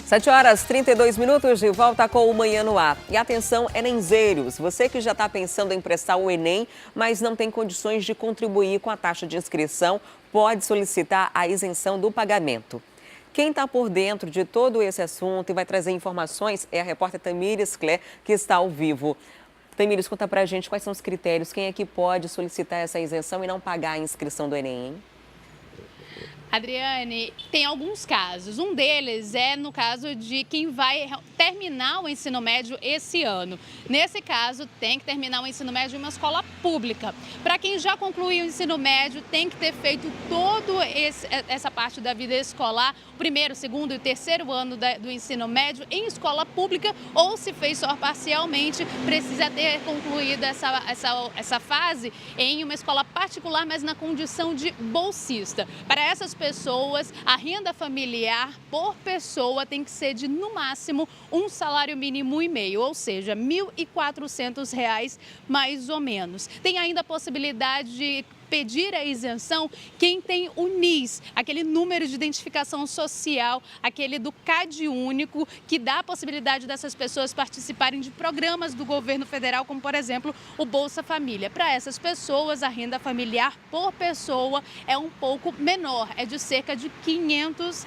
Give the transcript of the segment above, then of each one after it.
7h32, de volta com o Manhã no Ar. E atenção, enenzeiros, você que já está pensando em prestar o Enem, mas não tem condições de contribuir com a taxa de inscrição, pode solicitar a isenção do pagamento. Quem está por dentro de todo esse assunto e vai trazer informações é a repórter Tamires Clé, que está ao vivo. Tamires, conta pra gente quais são os critérios, quem é que pode solicitar essa isenção e não pagar a inscrição do Enem, hein? Adriane, tem alguns casos. Um deles é no caso de quem vai terminar o ensino médio esse ano. Nesse caso, tem que terminar o ensino médio em uma escola pública. Para quem já concluiu o ensino médio, tem que ter feito toda essa parte da vida escolar, o primeiro, segundo e terceiro ano do ensino médio em escola pública, ou se fez só parcialmente, precisa ter concluído essa fase em uma escola particular, mas na condição de bolsista. Para essas pessoas, a renda familiar por pessoa tem que ser de, no máximo, um salário mínimo e meio, ou seja, R$ 1.400 mais ou menos. Tem ainda a possibilidade de pedir a isenção quem tem o NIS, aquele número de identificação social, aquele do CAD único, que dá a possibilidade dessas pessoas participarem de programas do governo federal, como, por exemplo, o Bolsa Família. Para essas pessoas, a renda familiar por pessoa é um pouco menor, é de cerca de R$ 500.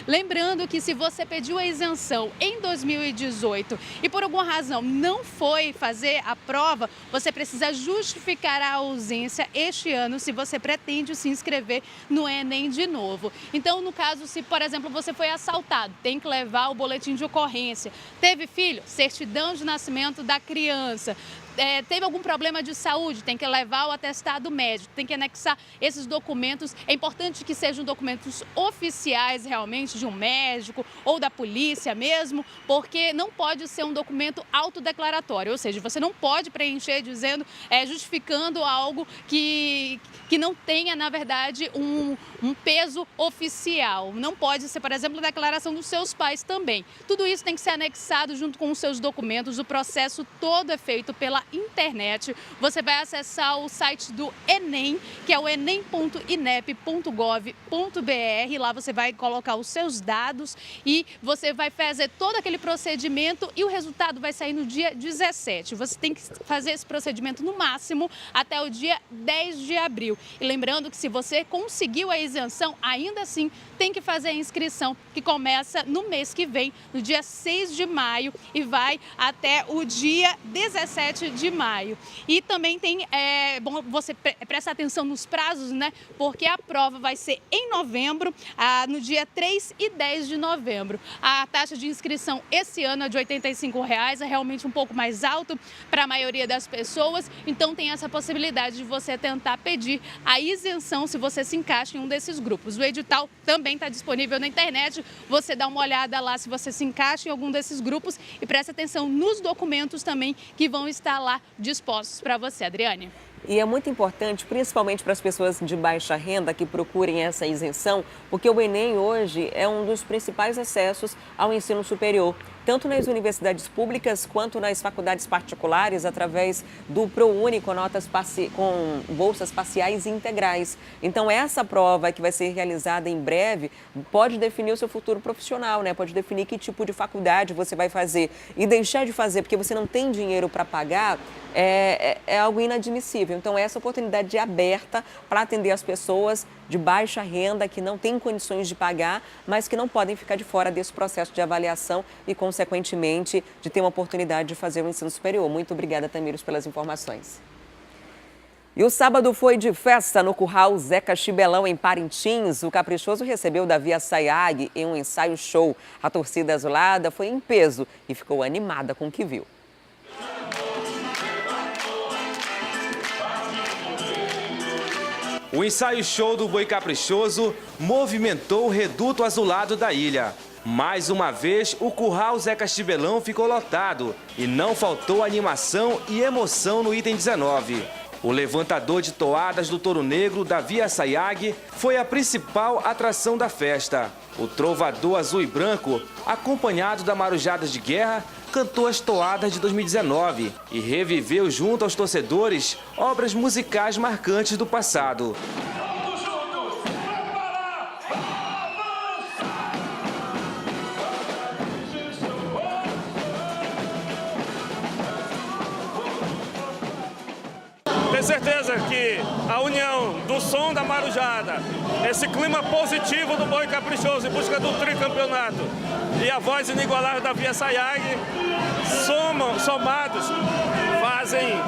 Lembrando que se você pediu a isenção em 2018 e por alguma razão não foi fazer a prova, você precisa justificar a ausência este ano, se você pretende se inscrever no Enem de novo. Então, no caso, se, por exemplo, você foi assaltado, tem que levar o boletim de ocorrência. Teve filho? Certidão de nascimento da criança. Teve algum problema de saúde, tem que levar o atestado médico, tem que anexar esses documentos. É importante que sejam documentos oficiais realmente de um médico ou da polícia mesmo, porque não pode ser um documento autodeclaratório, ou seja, você não pode preencher dizendo, justificando algo que não tenha, na verdade, um peso oficial. Não pode ser, por exemplo, a declaração dos seus pais também. Tudo isso tem que ser anexado junto com os seus documentos. O processo todo é feito pela internet. Você vai acessar o site do Enem, que é o enem.inep.gov.br. Lá você vai colocar os seus dados e você vai fazer todo aquele procedimento e o resultado vai sair no dia 17. Você tem que fazer esse procedimento no máximo até o dia 10 de abril. E lembrando que se você conseguiu a isenção, ainda assim tem que fazer a inscrição, que começa no mês que vem, no dia 6 de maio e vai até o dia 17 de maio. E também tem, bom você prestar atenção nos prazos, né? Porque a prova vai ser em novembro, no dia 3 e 10 de novembro. A taxa de inscrição esse ano é de R$ 85, é realmente um pouco mais alto para a maioria das pessoas, então tem essa possibilidade de você tentar pedir a isenção se você se encaixa em um desses grupos. O edital também está disponível na internet, você dá uma olhada lá se você se encaixa em algum desses grupos e presta atenção nos documentos também que vão estar lá dispostos para você, Adriane. E é muito importante, principalmente para as pessoas de baixa renda que procurem essa isenção, porque o Enem hoje é um dos principais acessos ao ensino superior, tanto nas universidades públicas quanto nas faculdades particulares, através do ProUni com com bolsas parciais e integrais. Então, essa prova que vai ser realizada em breve pode definir o seu futuro profissional, né? Pode definir que tipo de faculdade você vai fazer. E deixar de fazer porque você não tem dinheiro para pagar é algo inadmissível. Então, essa oportunidade é aberta para atender as pessoas de baixa renda que não têm condições de pagar, mas que não podem ficar de fora desse processo de avaliação e, consequentemente, de ter uma oportunidade de fazer o ensino superior. Muito obrigada, Tamires, pelas informações. E o sábado foi de festa no Curral Zeca Chibelão, em Parintins. O Caprichoso recebeu Davi Assayag em um ensaio show. A torcida azulada foi em peso e ficou animada com o que viu. O ensaio show do Boi Caprichoso movimentou o reduto azulado da ilha. Mais uma vez, o Curral Zeca Chibelão ficou lotado e não faltou animação e emoção no item 19. O levantador de toadas do Touro Negro, Davi Assayag, foi a principal atração da festa. O trovador azul e branco, acompanhado da Marujada de Guerra, cantou as toadas de 2019 e reviveu junto aos torcedores obras musicais marcantes do passado. Tenho certeza que a união do som da marujada, esse clima positivo do boi caprichoso em busca do tricampeonato e a voz inigualável da Via Sayag, somados, fazem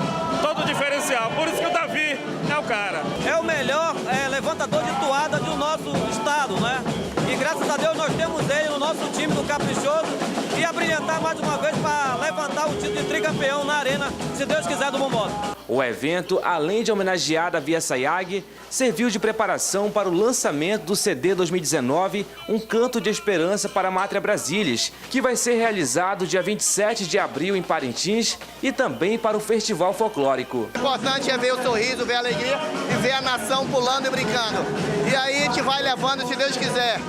todo o diferencial. Por isso que o Davi é o cara. É o melhor levantador de toada do nosso estado, né? E graças a Deus nós temos ele no nosso time do Caprichoso e a brilhantar mais uma vez para levantar o título de tricampeão na arena, se Deus quiser, do Bombota. O evento, além de homenagear a Via Sayag, serviu de preparação para o lançamento do CD 2019, Um Canto de Esperança para a Mátria Brasílias, que vai ser realizado dia 27 de abril em Parintins e também para o Festival Folclórico. O importante é ver o sorriso, ver a alegria e ver a nação pulando e brincando. E aí a gente vai levando, se Deus quiser.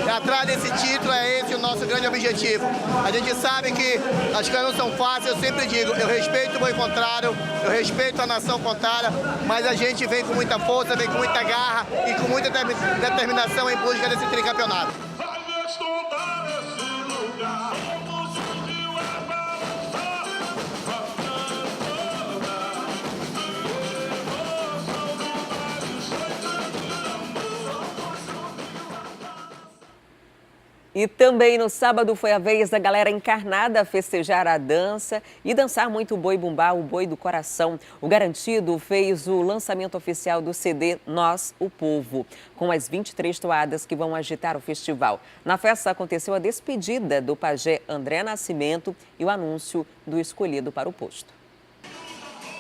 Atrás desse título é esse o nosso grande objetivo. A gente sabe que as coisas não são fáceis, eu sempre digo, eu respeito o boi contrário, eu respeito a nação contrária, mas a gente vem com muita força, vem com muita garra e com muita determinação em busca desse tricampeonato. E também no sábado foi a vez da galera encarnada festejar a dança e dançar muito boi bumbá, o boi do coração. O Garantido fez o lançamento oficial do CD Nós, o Povo, com as 23 toadas que vão agitar o festival. Na festa aconteceu a despedida do pajé André Nascimento e o anúncio do escolhido para o posto.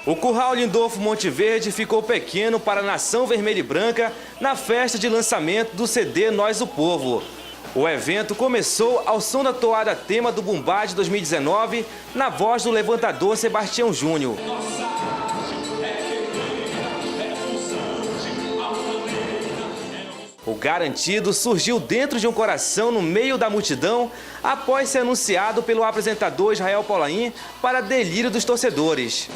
O Curral Lindolfo Monte Verde ficou pequeno para a Nação Vermelha e Branca na festa de lançamento do CD Nós, o Povo. O evento começou ao som da toada tema do Bumbá de 2019, na voz do levantador Sebastião Júnior. O Garantido surgiu dentro de um coração no meio da multidão após ser anunciado pelo apresentador Israel Polain para delírio dos torcedores.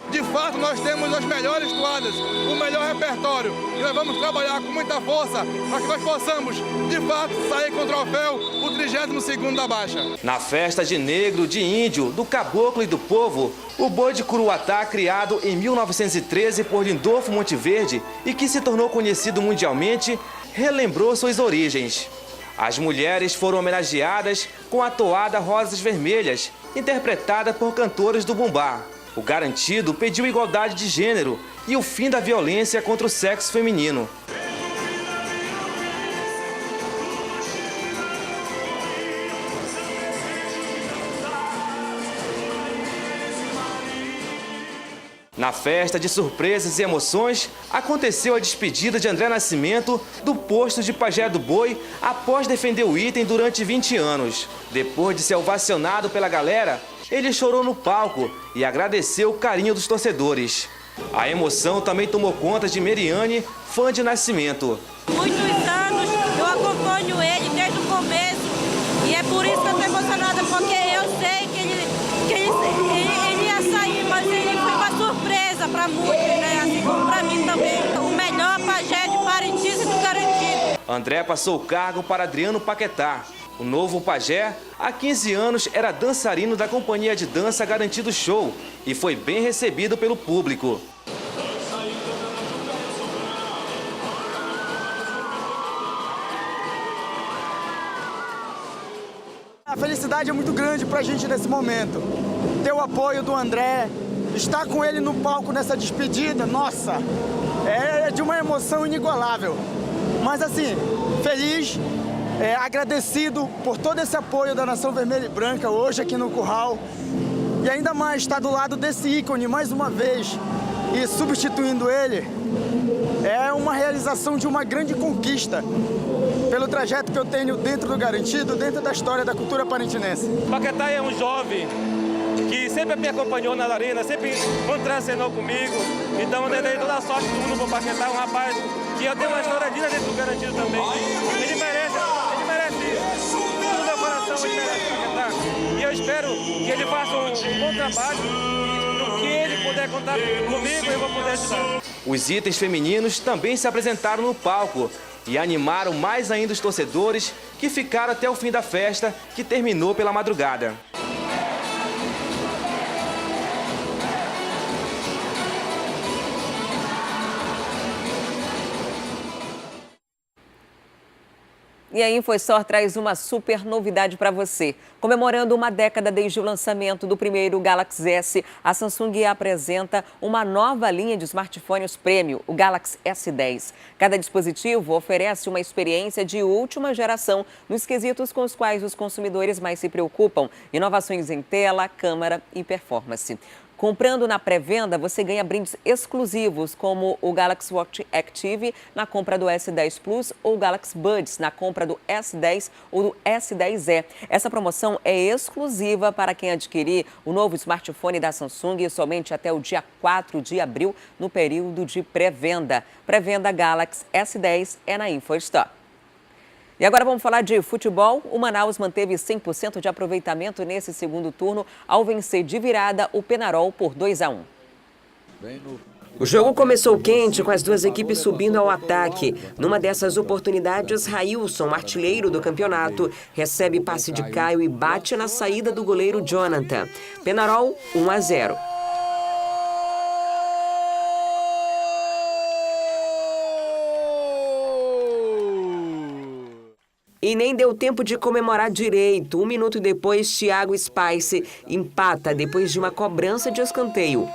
De fato, nós temos as melhores toadas, o melhor repertório e nós vamos trabalhar com muita força para que nós possamos, de fato, sair com o troféu, o 32º da Baixa. Na festa de negro, de índio, do caboclo e do povo, o boi de Curuatá, criado em 1913 por Lindolfo Monte Verde e que se tornou conhecido mundialmente, relembrou suas origens. As mulheres foram homenageadas com a toada Rosas Vermelhas, interpretada por cantores do Bumbá. O Garantido pediu igualdade de gênero e o fim da violência contra o sexo feminino. Na festa de surpresas e emoções, aconteceu a despedida de André Nascimento do posto de pajé do boi após defender o item durante 20 anos. Depois de ser ovacionado pela galera, ele chorou no palco e agradeceu o carinho dos torcedores. A emoção também tomou conta de Meriane, fã de Nascimento. Muitos anos eu acompanho ele desde o começo e é por isso que eu estou emocionada, porque eu sei que ele ia sair, mas ele foi uma surpresa para muitos, né? Assim como para mim também. O melhor pajé de Parintins e do Garantido. André passou o cargo para Adriano Paquetá. O novo pajé, há 15 anos, era dançarino da companhia de dança Garantido Show e foi bem recebido pelo público. A felicidade é muito grande para a gente nesse momento. Ter o apoio do André, estar com ele no palco nessa despedida, nossa, é de uma emoção inigualável. Mas assim, feliz, agradecido por todo esse apoio da Nação Vermelha e Branca hoje aqui no Curral. E ainda mais estar do lado desse ícone mais uma vez e substituindo ele, é uma realização de uma grande conquista pelo trajeto que eu tenho dentro do Garantido, dentro da história da cultura parintinense. Paquetá é um jovem que sempre me acompanhou na arena, sempre contracenou comigo. Então eu dei toda a sorte do mundo pro Paquetá, um rapaz que eu tenho uma história linda dentro do Garantido também. Ele merece isso. No meu coração ele merece Paquetá. E eu espero que ele faça um bom trabalho e no que ele puder contar comigo, eu vou poder ajudar. Os itens femininos também se apresentaram no palco e animaram mais ainda os torcedores que ficaram até o fim da festa, que terminou pela madrugada. E a InfoStore traz uma super novidade para você. Comemorando uma década desde o lançamento do primeiro Galaxy S, a Samsung apresenta uma nova linha de smartphones premium, o Galaxy S10. Cada dispositivo oferece uma experiência de última geração nos quesitos com os quais os consumidores mais se preocupam: inovações em tela, câmera e performance. Comprando na pré-venda, você ganha brindes exclusivos, como o Galaxy Watch Active na compra do S10 Plus ou o Galaxy Buds na compra do S10 ou do S10e. Essa promoção é exclusiva para quem adquirir o novo smartphone da Samsung somente até o dia 4 de abril, no período de pré-venda. Pré-venda Galaxy S10 é na InfoStore. E agora vamos falar de futebol. O Manaus manteve 100% de aproveitamento nesse segundo turno ao vencer de virada o Penarol por 2-1. O jogo começou quente, com as duas equipes subindo ao ataque. Numa dessas oportunidades, Railson, artilheiro do campeonato, recebe passe de Caio e bate na saída do goleiro Jonathan. Penarol 1-0. E nem deu tempo de comemorar direito. 1 minuto depois, Thiago Spice empata depois de uma cobrança de escanteio.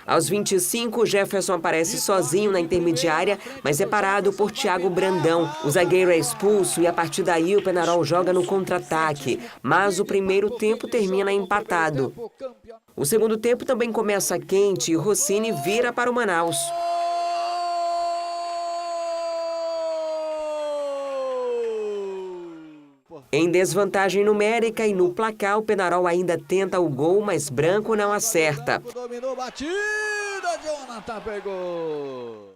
Aos 25, Jefferson aparece sozinho na intermediária, mas é parado por Thiago Brandão. O zagueiro é expulso e a partir daí o Penarol joga no contra-ataque. Mas o primeiro tempo termina empatado. O segundo tempo também começa quente e Rossini vira para o Manaus. Em desvantagem numérica e no placar, o Penarol ainda tenta o gol, mas Branco não acerta. Dominou, batida, Jonathan pegou.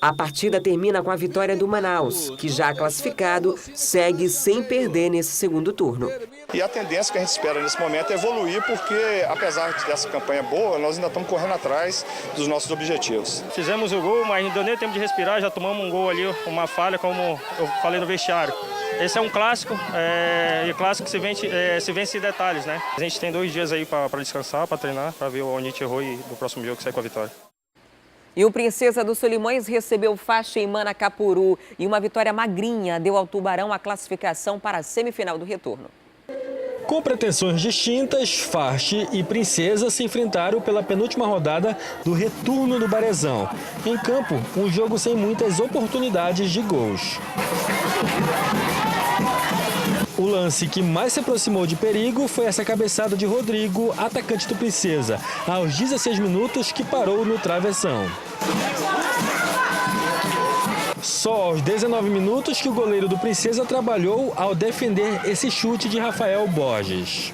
A partida termina com a vitória do Manaus, que já classificado, segue sem perder nesse segundo turno. E a tendência que a gente espera nesse momento é evoluir, porque apesar dessa campanha boa, nós ainda estamos correndo atrás dos nossos objetivos. Fizemos o gol, mas não deu nem tempo de respirar, já tomamos um gol ali, uma falha, como eu falei no vestiário. Esse é um clássico, e clássico se vence em detalhes, né? A gente tem 2 dias aí para descansar, para treinar, para ver onde a gente errou e no próximo jogo sair com a vitória. E o Princesa dos Solimões recebeu faixa em Manacapuru e uma vitória magrinha deu ao Tubarão a classificação para a semifinal do retorno. Com pretensões distintas, Faixa e Princesa se enfrentaram pela penúltima rodada do retorno do Barezão. Em campo, um jogo sem muitas oportunidades de gols. O lance que mais se aproximou de perigo foi essa cabeçada de Rodrigo, atacante do Princesa, aos 16 minutos, que parou no travessão. Só aos 19 minutos que o goleiro do Princesa trabalhou ao defender esse chute de Rafael Borges.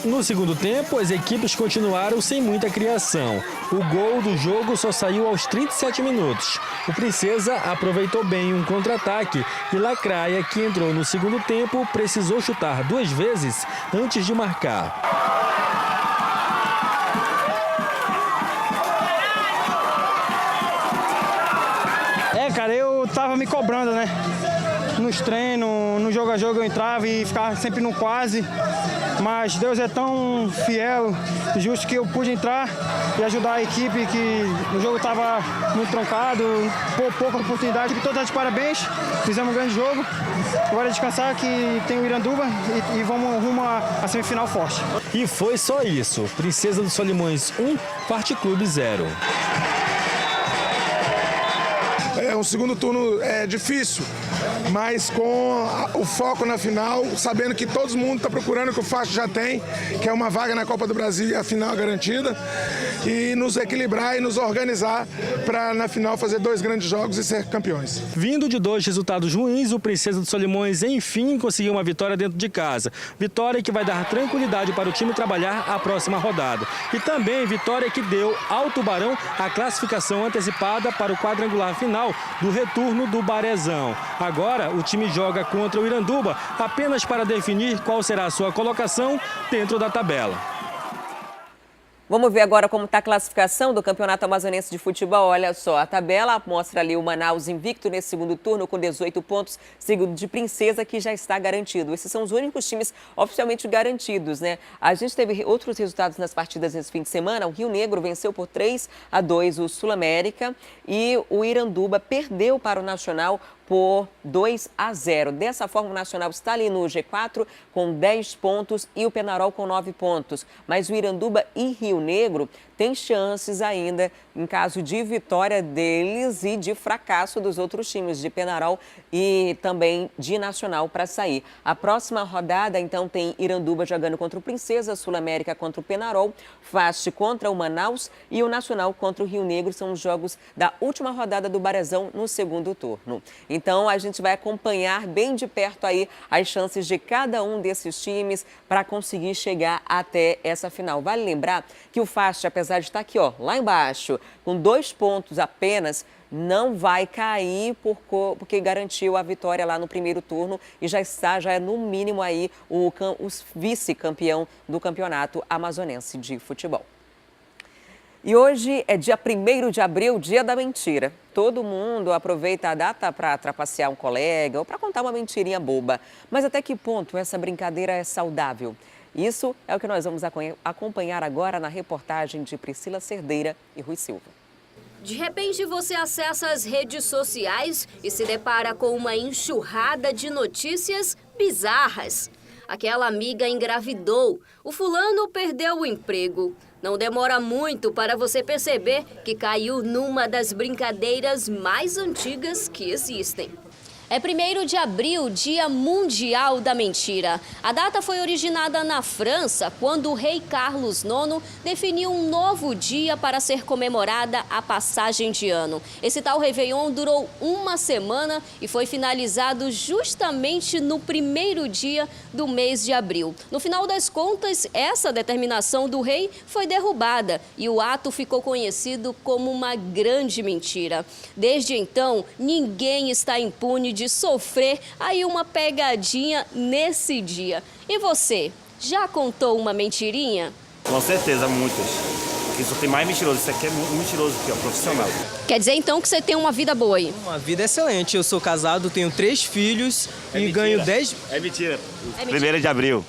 No segundo tempo, as equipes continuaram sem muita criação. O gol do jogo só saiu aos 37 minutos. O Princesa aproveitou bem um contra-ataque e Lacraia, que entrou no segundo tempo, precisou chutar 2 vezes antes de marcar. Cara, eu tava me cobrando, né? Nos treinos, no jogo a jogo eu entrava e ficava sempre no quase. Mas Deus é tão fiel e justo que eu pude entrar e ajudar a equipe, que o jogo estava muito trancado, pouca oportunidade. Todos de parabéns, fizemos um grande jogo. Agora é descansar, que tem o Iranduba e vamos rumo à semifinal forte. E foi só isso. Princesa dos Solimões 1, Parte Clube 0. É um segundo turno difícil, mas com o foco na final, sabendo que todo mundo está procurando o que o Faixa já tem, que é uma vaga na Copa do Brasil e a final garantida, e nos equilibrar e nos organizar para na final fazer 2 grandes jogos e ser campeões. Vindo de 2 resultados ruins, o Princesa dos Solimões enfim conseguiu uma vitória dentro de casa. Vitória que vai dar tranquilidade para o time trabalhar a próxima rodada. E também vitória que deu ao Tubarão a classificação antecipada para o quadrangular final do retorno do Barezão. Agora o time joga contra o Iranduba apenas para definir qual será a sua colocação dentro da tabela. Vamos ver agora como está a classificação do Campeonato Amazonense de Futebol. Olha só, a tabela mostra ali o Manaus invicto nesse segundo turno com 18 pontos, seguido de Princesa, que já está garantido. Esses são os únicos times oficialmente garantidos, né? A gente teve outros resultados nas partidas nesse fim de semana. O Rio Negro venceu por 3-2 o Sul-América e o Iranduba perdeu para o Nacional por 2-0. Dessa forma, o Nacional está ali no G4 com 10 pontos e o Penarol com 9 pontos. Mas o Iranduba e Rio Negro têm chances ainda em caso de vitória deles e de fracasso dos outros times, de Penarol e também de Nacional, para sair. A próxima rodada, então, tem Iranduba jogando contra o Princesa, Sul-América contra o Penarol, Fast contra o Manaus e o Nacional contra o Rio Negro. São os jogos da última rodada do Barazão no segundo turno. Então, a gente vai acompanhar bem de perto aí as chances de cada um desses times para conseguir chegar até essa final. Vale lembrar que o Fast, apesar de estar aqui, ó, lá embaixo, com 2 pontos apenas, não vai cair porque garantiu a vitória lá no primeiro turno e já é no mínimo aí o vice-campeão do Campeonato Amazonense de Futebol. E hoje é dia 1º de abril, dia da mentira. Todo mundo aproveita a data para trapacear um colega ou para contar uma mentirinha boba. Mas até que ponto essa brincadeira é saudável? Isso é o que nós vamos acompanhar agora na reportagem de Priscila Cerdeira e Rui Silva. De repente você acessa as redes sociais e se depara com uma enxurrada de notícias bizarras. Aquela amiga engravidou, o fulano perdeu o emprego. Não demora muito para você perceber que caiu numa das brincadeiras mais antigas que existem. É 1º de abril, Dia Mundial da Mentira. A data foi originada na França, quando o rei Carlos IX definiu um novo dia para ser comemorada a passagem de ano. Esse tal Réveillon durou uma semana e foi finalizado justamente no 1º dia do mês de abril. No final das contas, essa determinação do rei foi derrubada e o ato ficou conhecido como uma grande mentira. Desde então, ninguém está impune de sofrer aí uma pegadinha nesse dia. E você, já contou uma mentirinha? Com certeza, muitas. Isso tem mais mentiroso, isso aqui é muito mentiroso, porque é profissional. Quer dizer então que você tem uma vida boa aí? Uma vida excelente, eu sou casado, tenho 3 filhos e ganho 10... É mentira, 1º de abril.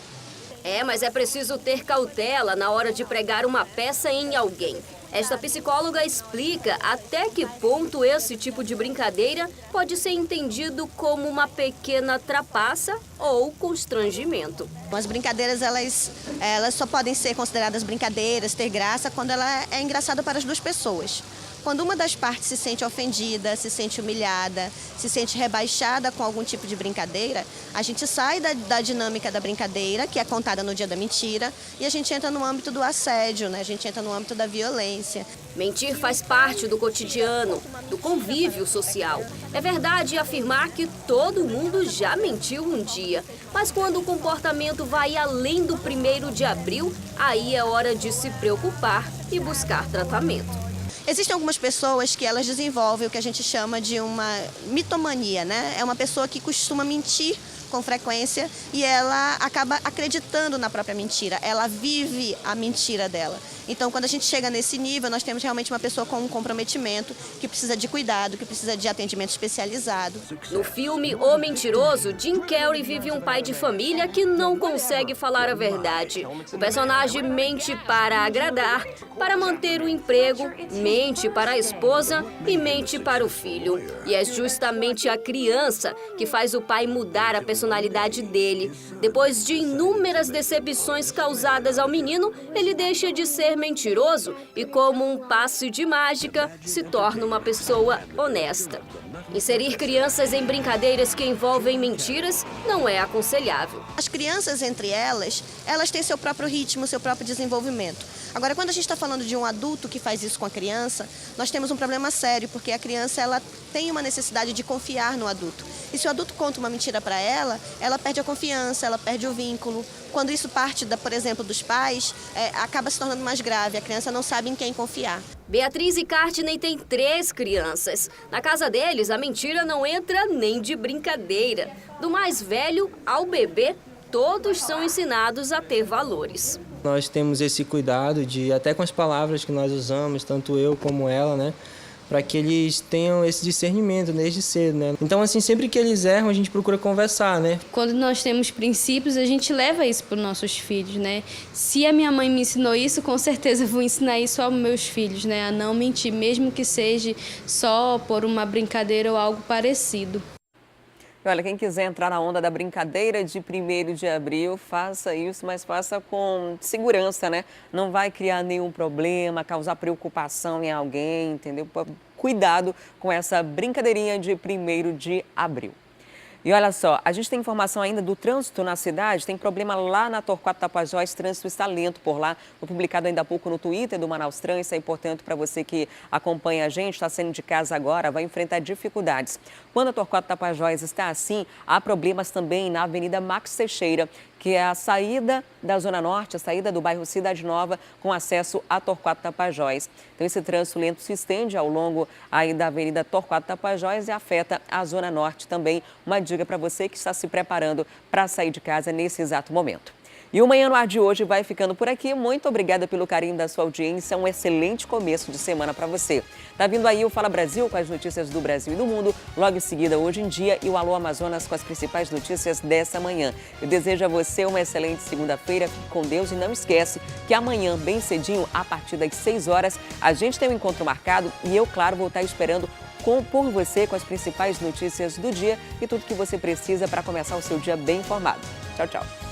Mas é preciso ter cautela na hora de pregar uma peça em alguém. Esta psicóloga explica até que ponto esse tipo de brincadeira pode ser entendido como uma pequena trapaça ou constrangimento. As brincadeiras, elas só podem ser consideradas brincadeiras, ter graça, quando ela é engraçada para as duas pessoas. Quando uma das partes se sente ofendida, se sente humilhada, se sente rebaixada com algum tipo de brincadeira, a gente sai da dinâmica da brincadeira, que é contada no dia da mentira, e a gente entra no âmbito do assédio, né? A gente entra no âmbito da violência. Mentir faz parte do cotidiano, do convívio social. É verdade afirmar que todo mundo já mentiu um dia, mas quando o comportamento vai além do 1º de abril, aí é hora de se preocupar e buscar tratamento. Existem algumas pessoas que elas desenvolvem o que a gente chama de uma mitomania, né? É uma pessoa que costuma mentir com frequência e ela acaba acreditando na própria mentira, ela vive a mentira dela. Então, quando a gente chega nesse nível, nós temos realmente uma pessoa com um comprometimento, que precisa de cuidado, que precisa de atendimento especializado. No filme O Mentiroso, Jim Carrey vive um pai de família que não consegue falar a verdade. O personagem mente para agradar, para manter o emprego, mente para a esposa e mente para o filho. E é justamente a criança que faz o pai mudar a personalidade dele. Depois de inúmeras decepções causadas ao menino, ele deixa de ser mentiroso e, como um passe de mágica, se torna uma pessoa honesta. Inserir crianças em brincadeiras que envolvem mentiras não é aconselhável. As crianças, entre elas têm seu próprio ritmo, seu próprio desenvolvimento. Agora, quando a gente está falando de um adulto que faz isso com a criança, nós temos um problema sério, porque a criança ela tem uma necessidade de confiar no adulto. E se o adulto conta uma mentira para ela perde a confiança, ela perde o vínculo. Quando isso parte, por exemplo, dos pais, acaba se tornando mais grave. A criança não sabe em quem confiar. Beatriz e Cartney têm 3 crianças. Na casa deles, a mentira não entra nem de brincadeira. Do mais velho ao bebê, todos são ensinados a ter valores. Nós temos esse cuidado de, até com as palavras que nós usamos, tanto eu como ela, né? Para que eles tenham esse discernimento desde cedo, né? Então, assim, sempre que eles erram, a gente procura conversar, né? Quando nós temos princípios, a gente leva isso para os nossos filhos, né? Se a minha mãe me ensinou isso, com certeza eu vou ensinar isso aos meus filhos, né? A não mentir, mesmo que seja só por uma brincadeira ou algo parecido. E olha, quem quiser entrar na onda da brincadeira de 1º de abril, faça isso, mas faça com segurança, né? Não vai criar nenhum problema, causar preocupação em alguém, entendeu? Cuidado com essa brincadeirinha de 1º de abril. E olha só, a gente tem informação ainda do trânsito na cidade, tem problema lá na Torquato Tapajós, trânsito está lento por lá, foi publicado ainda há pouco no Twitter do Manaus Trans, isso é importante para você que acompanha a gente, está saindo de casa agora, vai enfrentar dificuldades. Quando a Torquato Tapajós está assim, há problemas também na Avenida Max Teixeira, que é a saída da Zona Norte, a saída do bairro Cidade Nova, com acesso a Torquato Tapajós. Então, esse trânsito lento se estende ao longo aí da Avenida Torquato Tapajós e afeta a Zona Norte também. Uma dica para você que está se preparando para sair de casa nesse exato momento. E o Manhã no Ar de hoje vai ficando por aqui. Muito obrigada pelo carinho da sua audiência. Um excelente começo de semana para você. Tá vindo aí o Fala Brasil com as notícias do Brasil e do mundo. Logo em seguida, Hoje em Dia e o Alô Amazonas com as principais notícias dessa manhã. Eu desejo a você uma excelente segunda-feira. Fique com Deus e não esquece que amanhã, bem cedinho, a partir das 6 horas, a gente tem um encontro marcado e eu, claro, vou estar esperando por você com as principais notícias do dia e tudo que você precisa para começar o seu dia bem informado. Tchau, tchau.